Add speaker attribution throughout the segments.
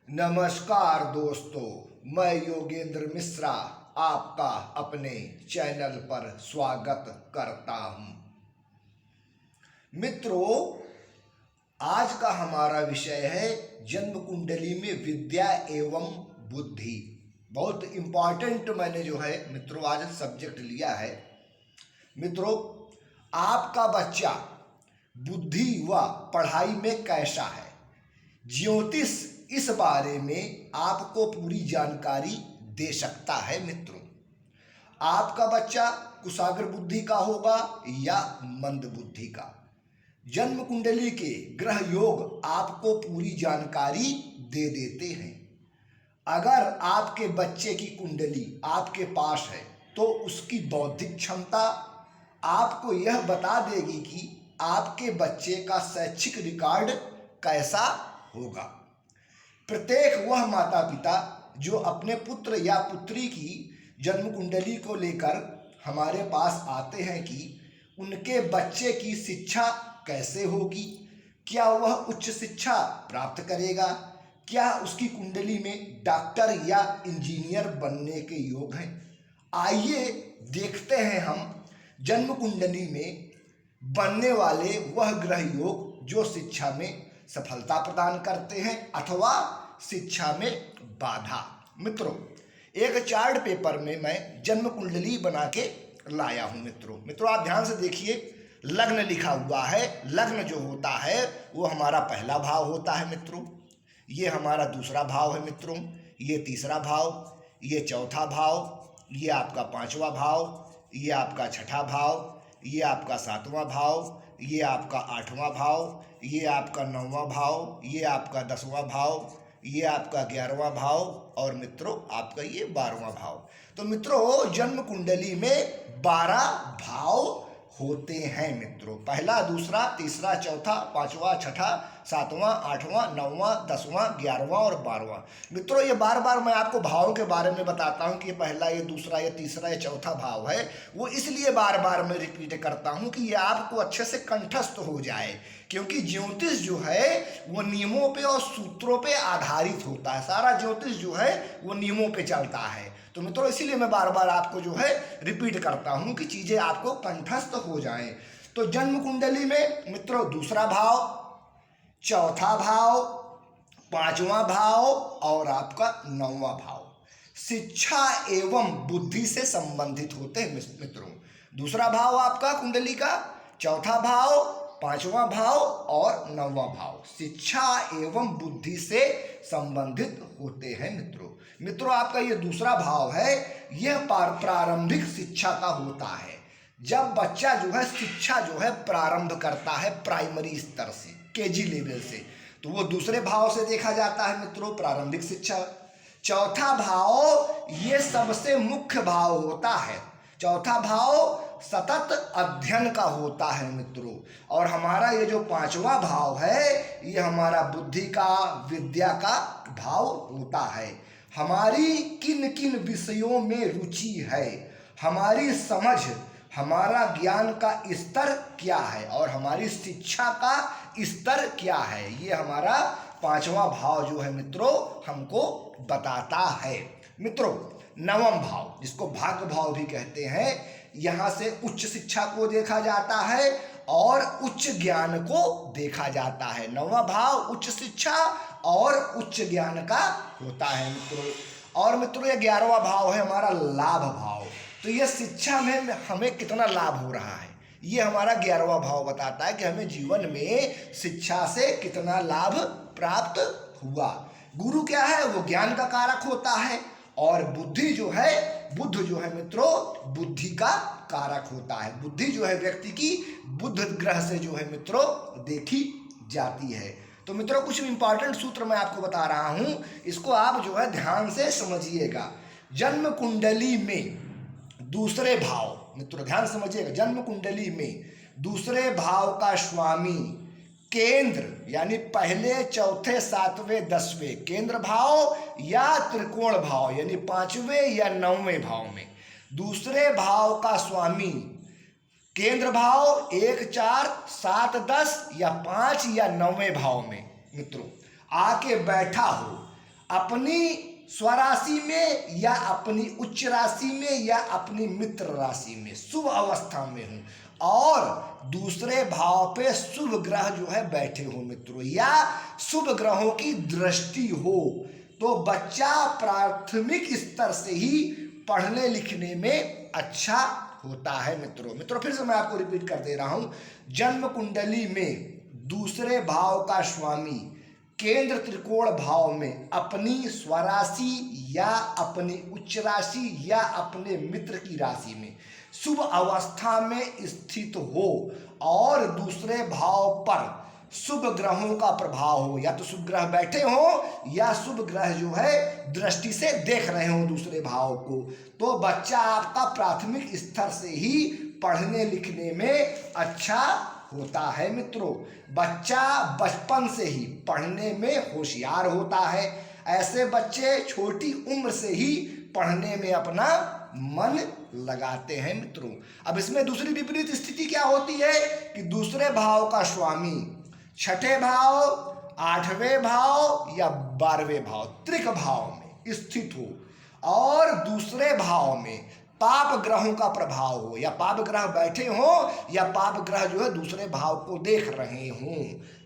Speaker 1: नमस्कार दोस्तों, मैं योगेंद्र मिश्रा आपका अपने चैनल पर स्वागत करता हूं। मित्रों, आज का हमारा विषय है जन्म कुंडली में विद्या एवं बुद्धि। बहुत इम्पॉर्टेंट मैंने मित्रों आज सब्जेक्ट लिया है। मित्रों, आपका बच्चा बुद्धि व पढ़ाई में कैसा है, ज्योतिष इस बारे में आपको पूरी जानकारी दे सकता है। मित्रों, आपका बच्चा कुशाग्र बुद्धि का होगा या मंद बुद्धि का। जन्म कुंडली के ग्रह योग आपको पूरी जानकारी दे देते हैं। अगर आपके बच्चे की कुंडली आपके पास है तो उसकी बौद्धिक क्षमता आपको यह बता देगी कि आपके बच्चे का शैक्षिक रिकॉर्ड कैसा होगा। प्रत्येक वह माता पिता जो अपने पुत्र या पुत्री की जन्म कुंडली को लेकर हमारे पास आते हैं कि उनके बच्चे की शिक्षा कैसे होगी, क्या वह उच्च शिक्षा प्राप्त करेगा, क्या उसकी कुंडली में डॉक्टर या इंजीनियर बनने के योग हैं। आइए देखते हैं हम जन्म कुंडली में बनने वाले वह ग्रह योग जो शिक्षा में सफलता प्रदान करते हैं अथवा शिक्षा में बाधा। मित्रों, एक चार्ट पेपर में मैं जन्म कुंडली बना के लाया हूं। मित्रों आप ध्यान से देखिए, लग्न लिखा हुआ है। लग्न जो होता है वो हमारा पहला भाव होता है। मित्रों, ये हमारा दूसरा भाव है। मित्रों, ये तीसरा भाव, ये चौथा भाव, ये आपका पांचवा भाव, ये आपका छठा भाव, ये आपका सातवां भाव, ये आपका आठवां भाव, ये आपका नौवां भाव, ये आपका 10वां भाव, ये आपका 11वां भाव और मित्रों आपका ये 12वां भाव। तो मित्रों जन्म कुंडली में 12 भाव होते हैं। मित्रों, पहला, दूसरा, तीसरा, चौथा, पांचवा, छठा, सातवां, आठवां, नौवां, 10वां, 11वां और 12वां। मित्रों, ये बार बार मैं आपको भावों के बारे में बताता हूं कि ये पहला, ये दूसरा, ये तीसरा, ये चौथा भाव है। वो इसलिए बार बार मैं रिपीट करता हूं कि ये आपको अच्छे से कंठस्थ हो जाए, क्योंकि ज्योतिष जो है वो नियमों पे और सूत्रों पे आधारित होता है। सारा ज्योतिष जो है वो नियमों पे चलता है। तो मित्रों इसीलिए मैं बार बार आपको रिपीट करता हूं कि चीजें आपको कंठस्थ हो जाएं। तो जन्म कुंडली में मित्रों दूसरा भाव, चौथा भाव, पांचवा भाव और आपका 9वां भाव शिक्षा एवं बुद्धि से संबंधित होते हैं। मित्रों, दूसरा भाव आपका कुंडली का, चौथा भाव, पांचवा भाव और 9वां भाव शिक्षा एवं बुद्धि से संबंधित होते हैं। मित्रों आपका ये दूसरा भाव है, यह प्रारंभिक शिक्षा का होता है। जब बच्चा शिक्षा प्रारंभ करता है प्राइमरी स्तर से, केजी लेवल से, तो वो दूसरे भाव से देखा जाता है। मित्रों, प्रारंभिक शिक्षा। चौथा भाव ये सबसे मुख्य भाव होता है। चौथा भाव सतत अध्ययन का होता है। मित्रों, और हमारा ये जो पांचवा भाव है ये हमारा बुद्धि का, विद्या का भाव होता है। हमारी किन किन विषयों में रुचि है, हमारी समझ, हमारा ज्ञान का स्तर क्या है और हमारी शिक्षा का स्तर क्या है, ये हमारा पांचवा भाव मित्रों हमको बताता है। मित्रों, 9वां भाव जिसको भाग्य भाव भी कहते हैं, यहाँ से उच्च शिक्षा को देखा जाता है और उच्च ज्ञान को देखा जाता है। 9वां भाव उच्च शिक्षा और उच्च ज्ञान का होता है। मित्रों, और मित्रों ये 11वां भाव है हमारा लाभ भाव। तो ये शिक्षा में हमें कितना लाभ हो रहा है, ये हमारा 11वां भाव बताता है कि हमें जीवन में शिक्षा से कितना लाभ प्राप्त हुआ। गुरु क्या है, वो ज्ञान का कारक होता है। और बुद्धि बुद्ध मित्रों बुद्धि का कारक होता है। बुद्धि व्यक्ति की बुद्ध ग्रह से मित्रों देखी जाती है। तो मित्रों कुछ इंपॉर्टेंट सूत्र मैं आपको बता रहा हूं, इसको आप ध्यान से समझिएगा। जन्म कुंडली में दूसरे भाव, मित्रों ध्यान समझिएगा, जन्म कुंडली में दूसरे भाव का स्वामी केंद्र यानी पहले, चौथे, सातवें, 10वें केंद्र भाव या त्रिकोण भाव यानी 5वें या 9वें भाव में दूसरे भाव का स्वामी केंद्र भाव 1, 4, 7, 10 या 5 या 9वें भाव में मित्रों आके बैठा हो, अपनी स्वराशि में या अपनी उच्च राशि में या अपनी मित्र राशि में शुभ अवस्था में हूँ और दूसरे भाव पे शुभ ग्रह जो है बैठे हो मित्रों, या शुभ ग्रहों की दृष्टि हो, तो बच्चा प्राथमिक स्तर से ही पढ़ने लिखने में अच्छा होता है मित्रों। फिर से मैं आपको रिपीट कर दे रहा हूँ, जन्म कुंडली में दूसरे भाव का स्वामी केंद्र त्रिकोण भाव में अपनी स्वराशि या अपनी उच्च राशि या अपने मित्र की राशि में शुभ अवस्था में स्थित हो और दूसरे भाव पर शुभ ग्रहों का प्रभाव हो, या तो शुभ ग्रह बैठे हो या शुभ ग्रह जो है दृष्टि से देख रहे हो दूसरे भाव को, तो बच्चा आपका प्राथमिक स्तर से ही पढ़ने लिखने में अच्छा होता है मित्रों। बच्चा बचपन से ही पढ़ने में होशियार होता है। ऐसे बच्चे छोटी उम्र से ही पढ़ने में अपना मन लगाते हैं मित्रों। अब इसमें दूसरी विपरीत स्थिति क्या होती है कि दूसरे भाव का स्वामी छठे भाव, आठवें भाव या 12वें भाव त्रिक भाव में स्थित हो और दूसरे भाव में पाप ग्रहों का प्रभाव हो, या पाप ग्रह बैठे हो या पाप ग्रह जो है दूसरे भाव को देख रहे हों,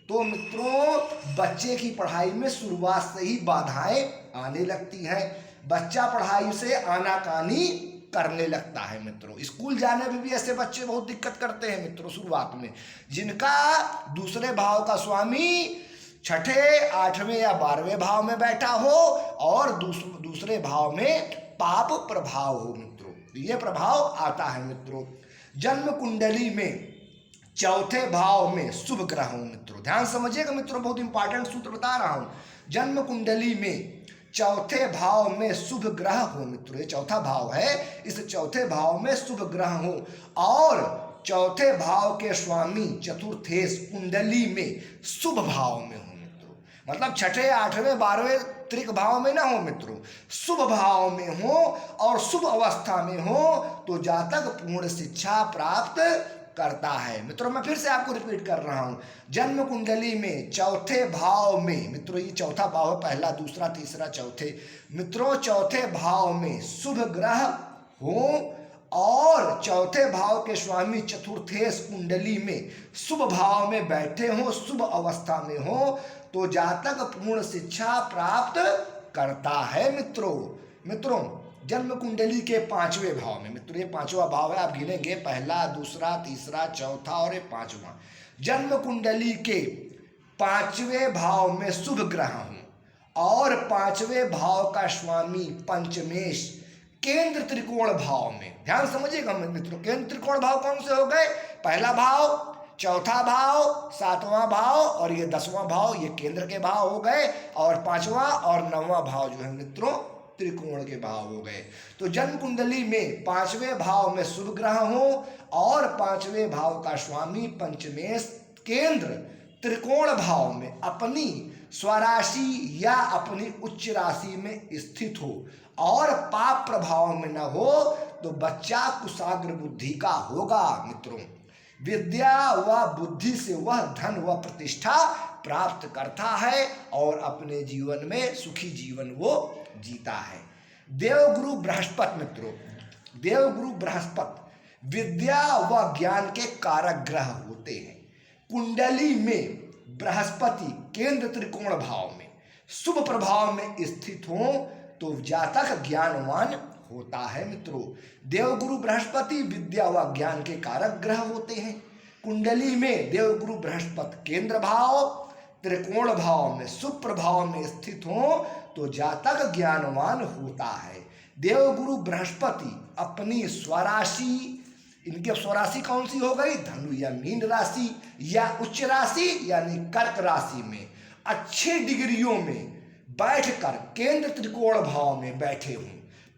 Speaker 1: तो मित्रों बच्चे की पढ़ाई में शुरुआत से ही बाधाएं आने लगती हैं। बच्चा पढ़ाई से आनाकानी करने लगता है मित्रों। स्कूल जाने में भी ऐसे बच्चे बहुत दिक्कत करते हैं मित्रों शुरुआत में, जिनका दूसरे भाव का स्वामी छठे, आठवें या 12वें भाव में बैठा हो और दूसरे भाव में पाप प्रभाव हो मित्रों। ये प्रभाव आता है मित्रों। जन्म कुंडली में चौथे भाव में शुभ ग्रह हो मित्रों, ध्यान समझिएगा मित्रों, बहुत इंपॉर्टेंट सूत्र बता रहा हूं। जन्म कुंडली में चौथे भाव में शुभ ग्रह हो मित्रों, ये चौथा भाव है, इस चौथे भाव में शुभ ग्रह हो और चौथे भाव के स्वामी चतुर्थेश कुंडली में शुभ भाव में हो मित्रों, मतलब छठे, आठवें, 12वें त्रिक भाव में ना हो मित्रों, शुभ भाव में हो और शुभ अवस्था में हो, तो जातक पूर्ण शिक्षा प्राप्त करता है मित्रों। मैं फिर से आपको रिपीट कर रहा हूं, जन्म कुंडली में चौथे भाव में मित्रों, ये चौथा भाव है, पहला, दूसरा, तीसरा, चौथे मित्रों, चौथे भाव में शुभ ग्रह हो और चौथे भाव के स्वामी चतुर्थेश कुंडली में शुभ भाव में बैठे हो, शुभ अवस्था में हो, तो जातक पूर्ण शिक्षा प्राप्त करता है मित्रों। जन्म कुंडली के 5वें भाव में मित्रों, ये 5वां भाव है, आप गिनेंगे पहला, दूसरा, तीसरा, चौथा और ये 5वां। जन्म कुंडली के 5वें भाव में शुभ ग्रह हूं और 5वें भाव का स्वामी पंचमेश केंद्र त्रिकोण भाव में, ध्यान समझिएगा मित्रों, केंद्र त्रिकोण भाव कौन से हो गए? पहला भाव, चौथा भाव, 7वां भाव और ये 10वां भाव, ये केंद्र के भाव हो गए और 5वां और 9वां भाव जो है मित्रों त्रिकोण के भाव हो गए। तो जन्म कुंडली में 5वें भाव में शुभ ग्रह हो और 5वें भाव का स्वामी पंचमेश केंद्र त्रिकोण भाव में अपनी स्वराशि या अपनी उच्च राशि में स्थित हो और पाप प्रभाव में न हो, तो बच्चा कुशाग्र बुद्धि का होगा मित्रों। विद्या व बुद्धि से वह धन व प्रतिष्ठा प्राप्त करता है और अपने जीवन में सुखी जीवन वो जीता है। देवगुरु बृहस्पति मित्रों, देवगुरु बृहस्पति विद्या व ज्ञान के कारक ग्रह होते हैं। कुंडली में बृहस्पति केंद्र त्रिकोण भाव में शुभ प्रभाव में स्थित हो तो जातक ज्ञानवान होता है मित्रों। देवगुरु बृहस्पति विद्या व ज्ञान के कारक ग्रह होते हैं। कुंडली में देवगुरु बृहस्पति केंद्र भाव त्रिकोण भाव में शुभ प्रभाव में स्थित हो तो जातक ज्ञानवान होता है। देवगुरु बृहस्पति अपनी स्वराशि, इनकी स्वराशि कौन सी हो गई? धनु या मीन राशि या उच्च राशि यानी कर्क राशि में अच्छे डिग्रियों में बैठकर केंद्र त्रिकोण भाव में बैठे हों,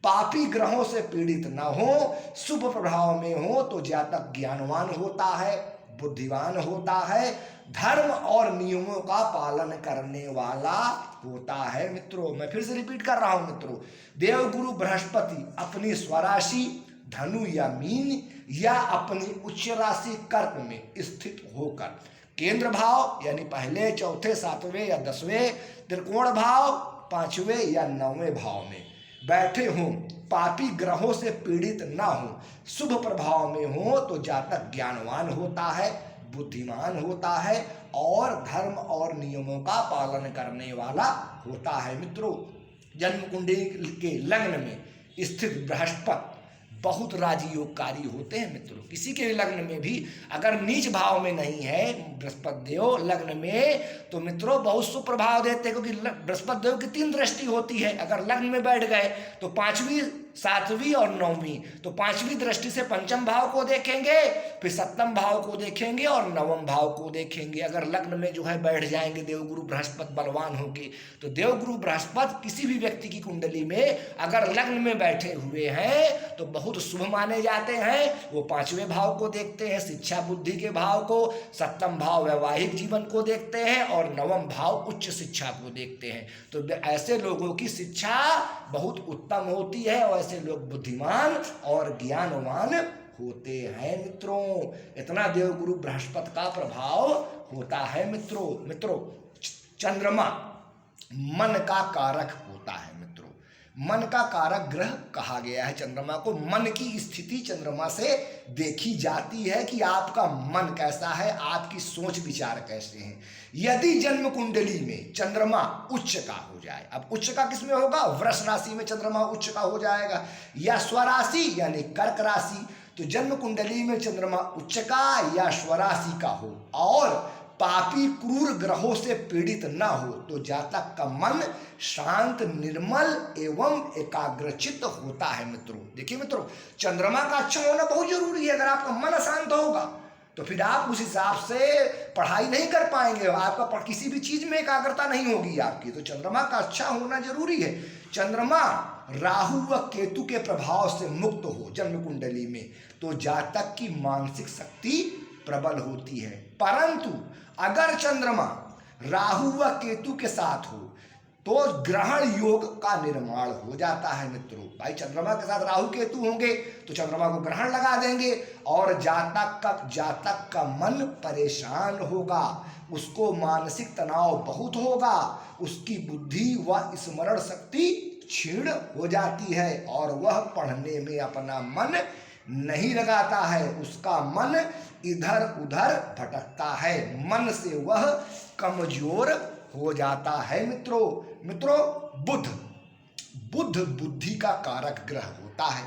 Speaker 1: पापी ग्रहों से पीड़ित न हो, शुभ प्रभाव में हो, तो जातक ज्ञानवान होता है, बुद्धिमान होता है, धर्म और नियमों का पालन करने वाला होता है मित्रों। मैं फिर से रिपीट कर रहा हूं मित्रों, देवगुरु बृहस्पति अपनी स्वराशि धनु या मीन या अपनी उच्च राशि कर्क में स्थित होकर केंद्र भाव यानी पहले, चौथे, 7वें या 10वें त्रिकोण भाव पांचवें या नौवें भाव में बैठे हों, पापी ग्रहों से पीड़ित ना हो, शुभ प्रभाव में हो, तो जातक ज्ञानवान होता है, बुद्धिमान होता है और धर्म और नियमों का पालन करने वाला होता है। मित्रों, जन्म कुंडली के लग्न में स्थित बृहस्पति बहुत राजयोगकारी होते हैं। मित्रों, किसी के लग्न में भी अगर नीच भाव में नहीं है बृहस्पति देव लग्न में, तो मित्रों बहुत सुप्रभाव देते हैं, क्योंकि बृहस्पति देव की 3 दृष्टि होती है। अगर लग्न में बैठ गए तो 5वीं, 7वीं और 9वीं, तो 5वीं दृष्टि से पंचम भाव को देखेंगे, फिर 7वें भाव को देखेंगे और 9वें भाव को देखेंगे। अगर लग्न में जो है बैठ जाएंगे देवगुरु बृहस्पति बलवान होंगे, तो देवगुरु बृहस्पति किसी भी व्यक्ति की कुंडली में अगर लग्न में बैठे हुए हैं तो बहुत शुभ माने जाते हैं। वो 5वें भाव को देखते हैं, शिक्षा बुद्धि के भाव को, 7वां भाव वैवाहिक जीवन को देखते हैं और 9वां भाव उच्च शिक्षा को देखते हैं। तो ऐसे लोगों की शिक्षा बहुत उत्तम होती है और ऐसे लोग बुद्धिमान और ज्ञानवान होते हैं। मित्रों, इतना देवगुरु बृहस्पति का प्रभाव होता है। मित्रों, चंद्रमा मन का कारक होता है। मित्रों, मन का कारक ग्रह कहा गया है चंद्रमा को। मन की स्थिति चंद्रमा से देखी जाती है कि आपका मन कैसा है, आपकी सोच विचार कैसे हैं। यदि जन्म कुंडली में चंद्रमा उच्च का हो जाए, अब उच्च का किसमें होगा, वृष राशि में चंद्रमा उच्च का हो जाएगा, या स्वराशि यानी कर्क राशि, तो जन्म कुंडली में चंद्रमा उच्च का या स्वराशि का हो और पापी क्रूर ग्रहों से पीड़ित ना हो, तो जातक का मन शांत, निर्मल एवं एकाग्रचित्त होता है। मित्रों, देखिए मित्रों, चंद्रमा का अच्छा होना बहुत जरूरी है। अगर आपका मन अशांत होगा तो फिर आप उस हिसाब से पढ़ाई नहीं कर पाएंगे, आपका किसी भी चीज में एकाग्रता नहीं होगी आपकी। तो चंद्रमा का अच्छा होना जरूरी है। चंद्रमा राहु व केतु के प्रभाव से मुक्त हो जन्म कुंडली में, तो जातक की मानसिक शक्ति प्रबल होती है। परंतु अगर चंद्रमा राहु व केतु के साथ हो तो ग्रहण योग का निर्माण हो जाता है। मित्रों, भाई चंद्रमा के साथ राहु केतु होंगे तो चंद्रमा को ग्रहण लगा देंगे और जातक का मन परेशान होगा, उसको मानसिक तनाव बहुत होगा, उसकी बुद्धि व स्मरण शक्ति क्षीण हो जाती है और वह पढ़ने में अपना मन नहीं लगाता है, उसका मन इधर उधर भटकता है, मन से वह कमजोर हो जाता है। मित्रों, बुध बुद्धि का कारक ग्रह होता है।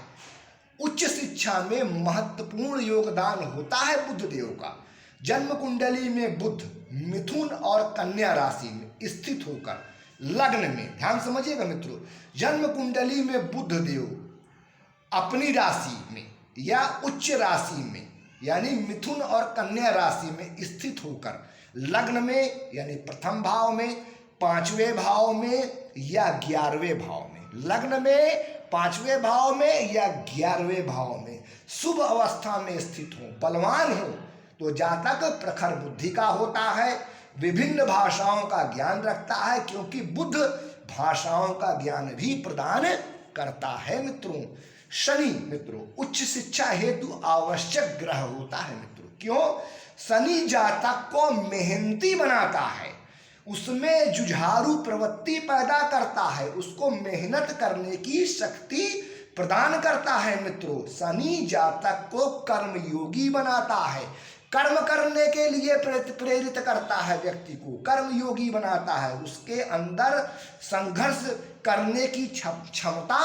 Speaker 1: उच्च शिक्षा में महत्वपूर्ण योगदान होता है बुध देव का। जन्म कुंडली में बुध मिथुन और कन्या राशि में स्थित होकर लग्न में, ध्यान समझिएगा मित्रों, जन्म कुंडली में बुध देव अपनी राशि में या उच्च राशि में यानी मिथुन और कन्या राशि में स्थित होकर लग्न में यानी प्रथम भाव में, 5वें भाव में या 11वें भाव में, लग्न में 5वें भाव में या 11वें भाव में शुभ अवस्था में स्थित हो, बलवान हो, तो जातक प्रखर बुद्धि का होता है, विभिन्न भाषाओं का ज्ञान रखता है, क्योंकि बुध भाषाओं का ज्ञान भी प्रदान करता है। मित्रों, शनि मित्रों उच्च शिक्षा हेतु आवश्यक ग्रह होता है। मित्रों, क्यों? शनि जातक को मेहनती बनाता है, उसमें जुझारू प्रवृत्ति पैदा करता है, उसको मेहनत करने की शक्ति प्रदान करता है। मित्रों, शनि जातक को कर्मयोगी बनाता है, कर्म करने के लिए प्रेरित करता है, व्यक्ति को कर्मयोगी बनाता है, उसके अंदर संघर्ष करने की क्षमता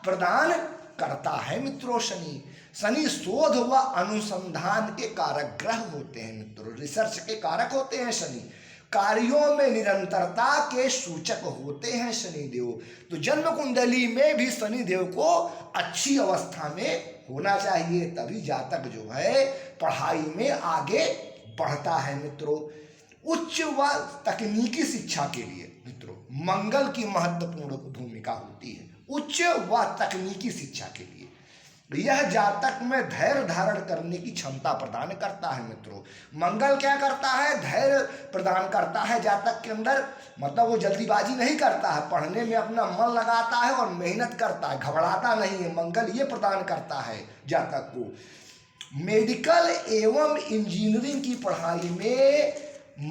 Speaker 1: प्रदान करता है। मित्रों, शनि शोध व अनुसंधान के कारक ग्रह होते हैं। मित्रों, रिसर्च के कारक होते हैं शनि, कार्यों में निरंतरता के सूचक होते हैं शनिदेव। तो जन्म कुंडली में भी शनिदेव को अच्छी अवस्था में होना चाहिए, तभी जातक जो है पढ़ाई में आगे बढ़ता है। मित्रों, उच्च व तकनीकी शिक्षा के लिए मित्रों मंगल की महत्वपूर्ण भूमिका होती है। उच्च व तकनीकी शिक्षा के लिए यह जातक में धैर्य धारण करने की क्षमता प्रदान करता है। मित्रों, मंगल क्या करता है? धैर्य प्रदान करता है जातक के अंदर, मतलब वो जल्दीबाजी नहीं करता है, पढ़ने में अपना मन लगाता है और मेहनत करता है, घबराता नहीं है। मंगल ये प्रदान करता है जातक को। मेडिकल एवं इंजीनियरिंग की पढ़ाई में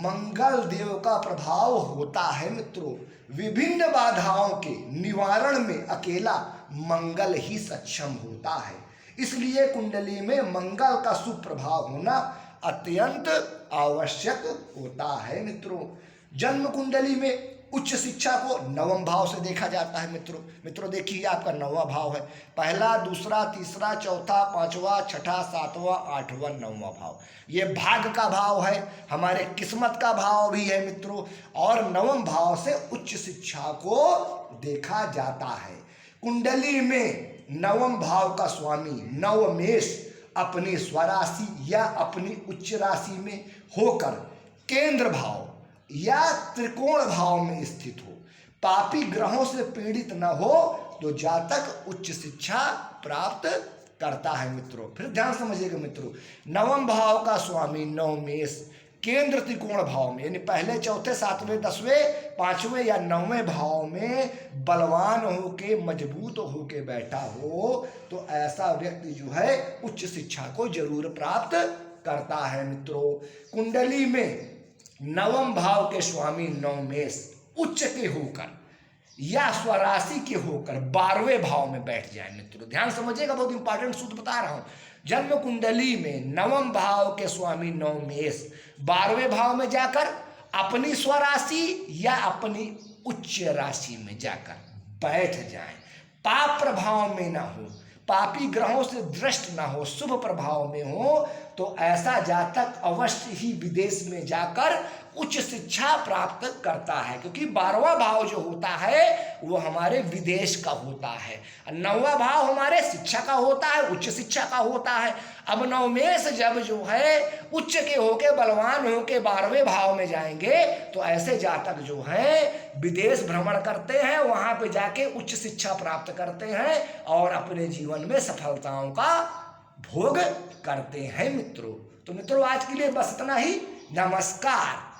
Speaker 1: मंगल देव का प्रभाव होता है। मित्रों, विभिन्न बाधाओं के निवारण में अकेला मंगल ही सक्षम होता है। इसलिए कुंडली में मंगल का शुभ प्रभाव होना अत्यंत आवश्यक होता है मित्रों। जन्म कुंडली में उच्च शिक्षा को नवम भाव से देखा जाता है मित्रों देखिए आपका नौवां भाव है। पहला, दूसरा, तीसरा, चौथा, पांचवा, छठा, सातवां, आठवां, नौवां भाव, ये भाग्य का भाव है, हमारे किस्मत का भाव भी है मित्रों। और नवम भाव से उच्च शिक्षा को देखा जाता है। कुंडली में नवम भाव का स्वामी नवमेश अपनी स्वराशि या अपनी उच्च राशि में होकर केंद्र भाव या त्रिकोण भाव में स्थित हो, पापी ग्रहों से पीड़ित न हो, तो जातक उच्च शिक्षा प्राप्त करता है मित्रों। फिर ध्यान समझिएगा मित्रों, नवम भाव का स्वामी नवमेश केंद्र त्रिकोण भाव में, यानी पहले, चौथे, सातवें, दसवें, पांचवें या नौवें भाव में बलवान होके मजबूत होके बैठा हो, तो ऐसा व्यक्ति जो है उच्च शिक्षा को जरूर प्राप्त करता है मित्रों। कुंडली में नवम भाव के स्वामी नवमेश उच्च के होकर या स्वराशि के होकर 12वें भाव में बैठ जाए मित्रों। ध्यान समझिएगा, बहुत इंपॉर्टेंट सूत्र बता रहा हूं। जन्म कुंडली में नवम भाव के स्वामी नवमेश 12वें भाव में जाकर अपनी स्वराशि या अपनी उच्च राशि में जाकर बैठ जाए, पाप प्रभाव में ना हो, पापी ग्रहों से दृष्ट ना हो, शुभ प्रभाव में हो, तो ऐसा जातक अवश्य ही विदेश में जाकर उच्च शिक्षा प्राप्त करता है। क्योंकि 12वां भाव जो होता है वो हमारे विदेश का होता है, 9वां भाव हमारे शिक्षा का होता है, उच्च शिक्षा का होता है। अब नवमेश जब जो है उच्च के होके बलवान होके 12वें भाव में जाएंगे, तो ऐसे जातक जो है विदेश भ्रमण करते हैं, वहां पे जाके उच्च शिक्षा प्राप्त करते हैं और अपने जीवन में सफलताओं का भोग करते हैं मित्रों। तो मित्रों आज के लिए बस इतना ही। नमस्कार।